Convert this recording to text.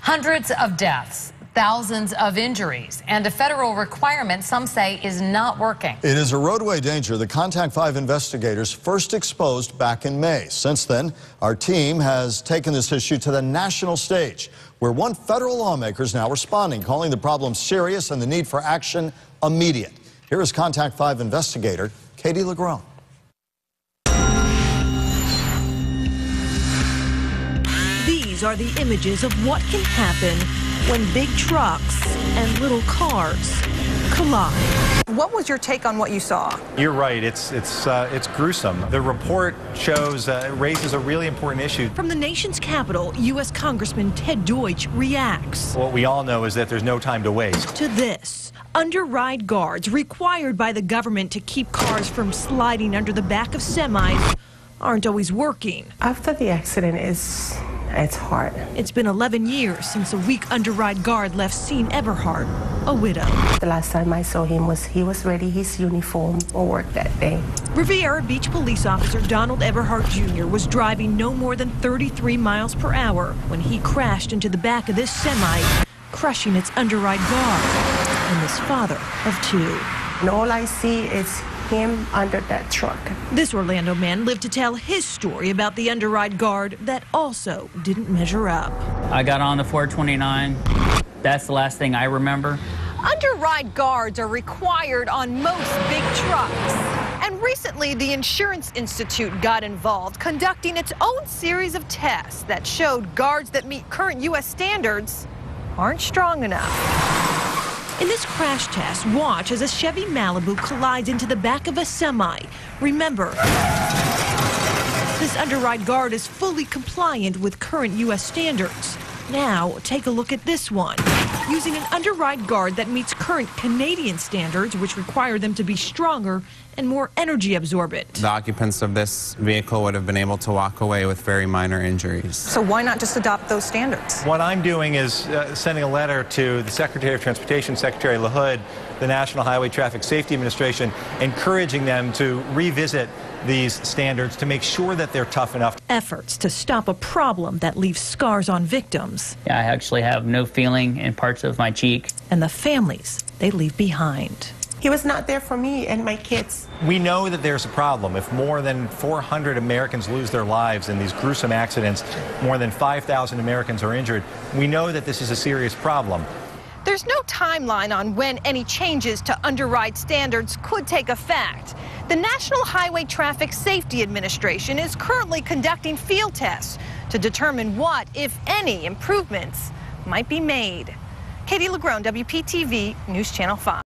Hundreds of deaths, thousands of injuries, and a federal requirement some say is not working. It is a roadway danger the Contact 5 investigators first exposed back in May. Since then, our team has taken this issue to the national stage, where one federal lawmaker is now responding, calling the problem serious and the need for action immediate. Here is Contact 5 investigator Katie Legrone. These are the images of what can happen when big trucks and little cars collide. What was your take on what you saw? You're right. It's gruesome. The report shows raises a really important issue. From the nation's capital, U.S. Congressman Ted Deutsch reacts. What we all know is that there's no time to waste. To this, under-ride guards required by the government to keep cars from sliding under the back of semis aren't always working. After the accident, it's hard. It's been 11 years since a weak under-ride guard left Sean Everhart a widow. The last time I saw him he was ready his uniform for work that day. Riviera Beach police officer Donald Everhart Jr. was driving no more than 33 miles per hour when he crashed into the back of this semi, crushing its under-ride guard and his father of two. And all I see is him under that truck. This Orlando man lived to tell his story about the under-ride guard that also didn't measure up. I got on the 429. That's the last thing I remember. Under-ride guards are required on most big trucks. And recently, the Insurance Institute got involved, conducting its own series of tests that showed guards that meet current U.S. standards aren't strong enough. In this crash test, watch as a Chevy Malibu collides into the back of a semi. Remember, this under-ride guard is fully compliant with current U.S. standards. Now, take a look at this one. Using an under-ride guard that meets current Canadian standards, which require them to be stronger and more energy absorbent. The occupants of this vehicle would have been able to walk away with very minor injuries. So why not just adopt those standards? What I'm doing is sending a letter to the Secretary of Transportation, Secretary LaHood, the National Highway Traffic Safety Administration, encouraging them to revisit these standards to make sure that they're tough enough. Efforts to stop a problem that leaves scars on victims. I actually have no feeling in parts of my cheek. And the families they leave behind. He was not there for me and my kids. We know that there's a problem. If more than 400 Americans lose their lives in these gruesome accidents, more than 5,000 Americans are injured, we know that this is a serious problem. There's no timeline on when any changes to under-ride standards could take effect. The National Highway Traffic Safety Administration is currently conducting field tests to determine what, if any, improvements might be made. Katie Legrone, WPTV News Channel 5.